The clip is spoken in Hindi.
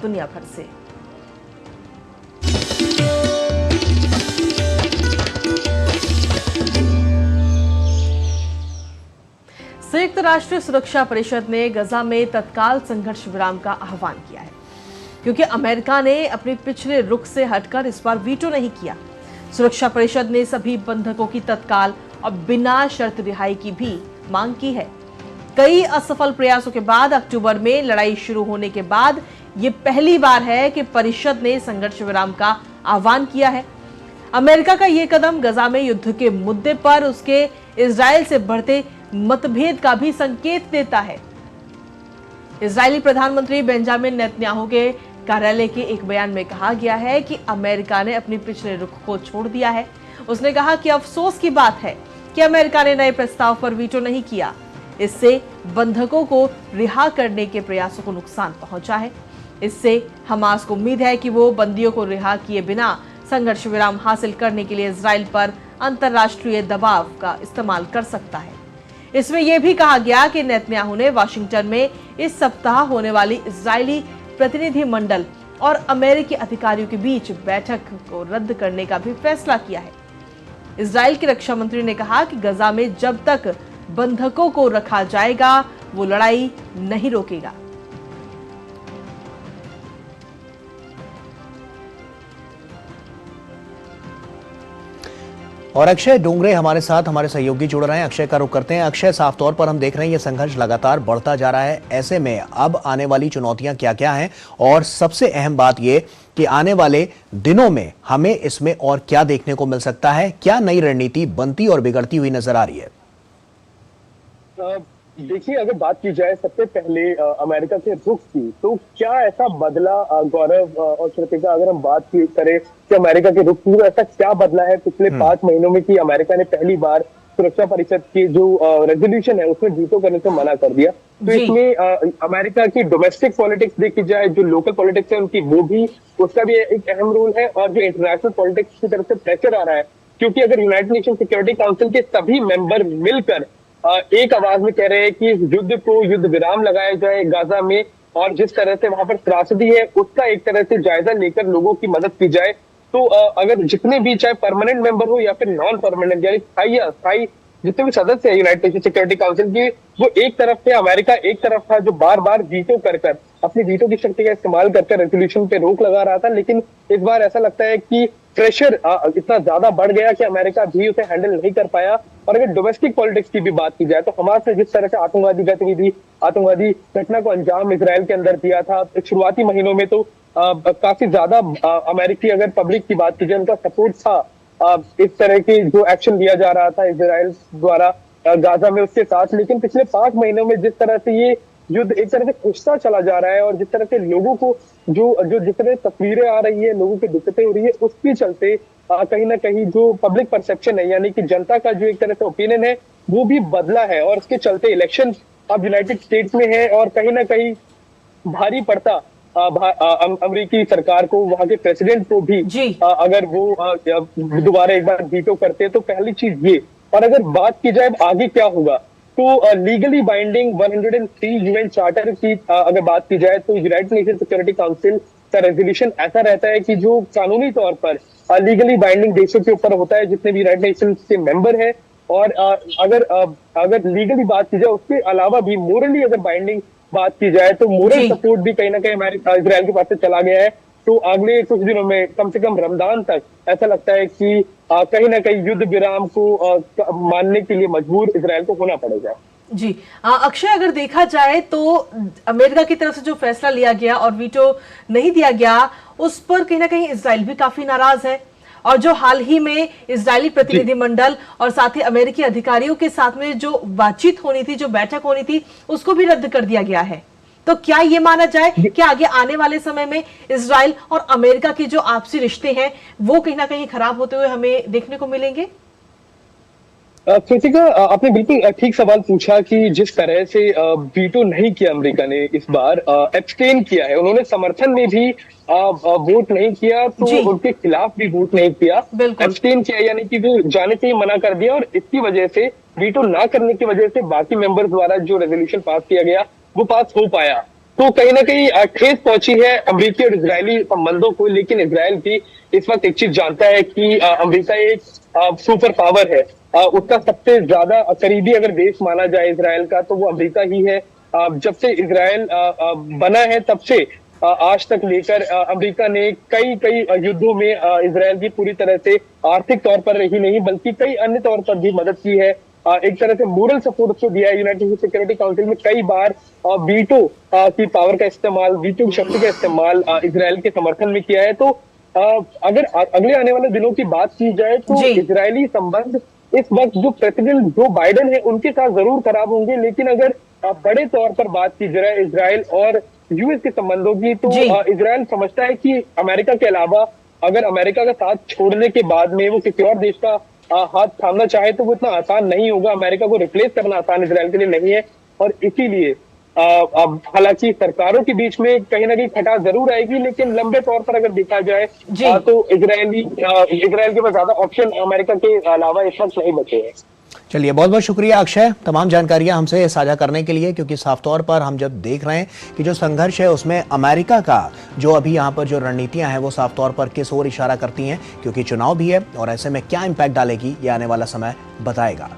दुनिया भर से। संयुक्त राष्ट्र सुरक्षा परिषद ने गजा में तत्काल संघर्ष विराम का आह्वान किया है, क्योंकि अमेरिका ने अपने पिछले रुख से हटकर इस बार वीटो नहीं किया। सुरक्षा परिषद ने सभी बंधकों की तत्काल और बिना शर्त रिहाई की भी मांग की है। कई असफल प्रयासों के बाद अक्टूबर में लड़ाई शुरू होने के बाद ये पहली बार है कि परिषद ने संघर्ष विराम का आह्वान किया है। अमेरिका का ये कदम गजा में युद्ध के मुद्दे पर उसके इजराइल से बढ़ते मतभेद का भी संकेत देता है। इजरायली प्रधानमंत्री बेंजामिन नेतन्याहू के कार्यालय के एक बयान में कहा गया है कि अमेरिका ने अपने पिछले रुख को छोड़ दिया है। उसने कहा कि अफसोस की बात है कि अमेरिका ने नए प्रस्ताव पर वीटो नहीं किया। इससे बंधकों को रिहा करने के प्रयासों को नुकसान पहुंचा है। इससे हमास को उम्मीद है कि वो बंदियों को रिहा किए बिना संघर्ष विराम हासिल करने के लिए इजराइल पर अंतर्राष्ट्रीय दबाव का इस्तेमाल कर सकता है। इसमें यह भी कहा गया कि नेतन्याहू ने वाशिंगटन में इस सप्ताह होने वाली इजरायली प्रतिनिधि मंडल और अमेरिकी अधिकारियों के बीच बैठक को रद्द करने का भी फैसला किया है। इजराइल के रक्षा मंत्री ने कहा कि गजा में जब तक बंधकों को रखा जाएगा वो लड़ाई नहीं रोकेगा। और अक्षय डोंगरे हमारे साथ हमारे सहयोगी जुड़ रहे हैं। अक्षय का रुख करते हैं। अक्षय, साफ तौर पर हम देख रहे हैं ये संघर्ष लगातार बढ़ता जा रहा है। ऐसे में अब आने वाली चुनौतियां क्या क्या हैं, और सबसे अहम बात ये कि आने वाले दिनों में हमें इसमें और क्या देखने को मिल सकता है? क्या नई रणनीति बनती और बिगड़ती हुई नजर आ रही है? देखिए, अगर बात की जाए सबसे पहले अमेरिका के रुख की, तो क्या ऐसा बदला गौरव और श्रुतिका, अगर हम बात करें कि अमेरिका के रुख की, तो ऐसा क्या बदला है पिछले 5 महीनों में कि अमेरिका ने पहली बार सुरक्षा परिषद की जो रेजोल्यूशन है उसमें वीटो करने से मना कर दिया। तो इसमें अमेरिका की डोमेस्टिक पॉलिटिक्स देखी जाए, जो लोकल पॉलिटिक्स है उनकी, वो भी, उसका भी एक अहम रोल है, और जो इंटरनेशनल पॉलिटिक्स की तरफ से प्रेशर आ रहा है, क्योंकि अगर यूनाइटेड नेशन सिक्योरिटी काउंसिल के सभी मेंबर मिलकर एक आवाज में कह रहे हैं कि युद्ध को युद्ध विराम लगाया जाए गाजा में, और जिस तरह से वहां पर त्रासदी है उसका एक तरह से जायजा लेकर लोगों की मदद की जाए, तो अगर जितने भी, चाहे परमानेंट मेंबर हो या फिर नॉन परमानेंट, यानी स्थायी जितने भी सदस्य है यूनाइटेड नेशन सिक्योरिटी काउंसिल की, वो एक तरफ थे, अमेरिका एक तरफ था जो बार बार वीटो कर अपनी वीटो की शक्ति का इस्तेमाल कर रेजोल्यूशन पे रोक लगा रहा था। लेकिन इस बार ऐसा लगता है कि प्रेशर इतना ज्यादा बढ़ गया कि अमेरिका भी उसे हैंडल नहीं कर पाया। और अगर डोमेस्टिक पॉलिटिक्स की भी बात की जाए, तो हमास ने जिस तरह से आतंकवादी घटना को अंजाम इजराइल के अंदर दिया था शुरुआती महीनों में, तो काफी ज्यादा अमेरिकी, अगर पब्लिक की बात की जाए, उनका सपोर्ट था इस तरह की जो एक्शन लिया जा रहा था इजराइल द्वारा गाजा में उसके साथ। लेकिन पिछले 5 महीनों में जिस तरह से ये युद्ध एक तरह से खुशता चला जा रहा है, और जिस तरह से लोगों को जो जिस तरह तस्वीरें आ रही है, लोगों की दिक्कतें हो रही है, उसके चलते कहीं ना कहीं जो पब्लिक परसेप्शन है, यानी कि जनता का जो एक तरह से ओपिनियन है, वो भी बदला है। और उसके चलते इलेक्शन अब यूनाइटेड स्टेट्स में है, और कहीं ना कहीं भारी पड़ता अमेरिकी सरकार को, वहां के प्रेसिडेंट को भी, अगर वो दोबारा एक बार वीटो करते, तो पहली चीज ये। और अगर बात की जाए आगे क्या होगा, तो लीगली बाइंडिंग 103 यूएन चार्टर की अगर बात की जाए, तो यूनाइटेड नेशन सिक्योरिटी काउंसिल का रेजोल्यूशन ऐसा रहता है कि जो कानूनी तौर पर लीगली बाइंडिंग देशों के ऊपर होता है, जितने भी यूनाइटेड नेशन के मेंबर है। और अगर लीगली बात की जाए, उसके अलावा भी मोरली अगर बाइंडिंग बात की जाए, तो मोरल सपोर्ट भी कहीं ना कहीं इजराइल के पास से चला गया है। तो अगले कुछ दिनों में, कम से कम रमजान तक, ऐसा लगता है कि कहीं ना कहीं युद्ध विराम को मानने के लिए मजबूर इजराइल को होना पड़ेगा। जी अक्षय, अगर देखा जाए तो अमेरिका की तरफ से जो फैसला लिया गया और वीटो नहीं दिया गया, उस पर कहीं ना कहीं इजराइल भी काफी नाराज है। और जो हाल ही में इजरायली प्रतिनिधिमंडल और साथ ही अमेरिकी अधिकारियों के साथ में जो बातचीत होनी थी, जो बैठक होनी थी, उसको भी रद्द कर दिया गया है। तो क्या ये माना जाए कि आगे आने वाले समय में इजराइल और अमेरिका के जो आपसी रिश्ते हैं वो कहीं ना कहीं खराब होते हुए हमें देखने को मिलेंगे? कृतिका, आपने बिल्कुल ठीक सवाल पूछा कि जिस तरह से वीटो नहीं किया अमेरिका ने, इस बार एब्सटेन किया है, उन्होंने समर्थन में भी वोट नहीं किया, तो उनके खिलाफ भी वोट नहीं किया, एब्सटेन किया, यानी कि वो जाने से ही मना कर दिया। और इसकी वजह से, वीटो ना करने की वजह से, बाकी मेंबर्स द्वारा जो रेजोल्यूशन पास किया गया वो पास हो पाया। तो कहीं ना कहीं ठेस पहुंची है अमेरिकी और इजरायली संबंधों को। लेकिन इजरायल भी इस वक्त एक चीज जानता है कि अमेरिका एक सुपर पावर है। उसका सबसे ज्यादा करीबी अगर देश माना जाए इजरायल का तो वो अमेरिका ही है। जब से इजरायल बना है तब से आज तक लेकर अमेरिका ने कई कई युद्धों में इजरायल की पूरी तरह से आर्थिक तौर पर ही नहीं बल्कि कई अन्य तौर पर भी मदद की है। एक तरह से मोरल सपोर्ट उसको दिया है। यूनाइटेड सिक्योरिटी काउंसिल में कई बार वीटो की पावर का इस्तेमाल, वीटो की शक्ति का इस्तेमाल इजरायल के समर्थन में किया है। तो अगर अगले आने वाले दिनों की बात की जाए तो इजरायली संबंध इस वक्त जो प्रेसिडेंट जो बाइडेन है उनके साथ जरूर खराब होंगे, लेकिन अगर बड़े तौर पर बात की जाए इजरायल और यूएस के संबंधों की तो इजरायल समझता है कि अमेरिका के अलावा अगर अमेरिका का साथ छोड़ने के बाद में वो किसी और देश का हाथ थामना चाहे तो वो इतना आसान नहीं होगा। अमेरिका को रिप्लेस करना आसान इजरायल के लिए नहीं है और इसीलिए अब हालांकि सरकारों के बीच में कहीं ना कहीं खटास जरूर आएगी, लेकिन लंबे तौर पर अगर देखा जाए तो इजरायल के पास ज्यादा ऑप्शन अमेरिका के अलावा इस वक्त नहीं बचे हैं। चलिए, बहुत बहुत शुक्रिया अक्षय तमाम जानकारियां हमसे साझा करने के लिए, क्योंकि साफ तौर पर हम जब देख रहे हैं कि जो संघर्ष है उसमें अमेरिका का जो अभी यहाँ पर जो रणनीतियां हैं वो साफ तौर पर किस ओर इशारा करती हैं, क्योंकि चुनाव भी है और ऐसे में क्या इंपैक्ट डालेगी ये आने वाला समय बताएगा।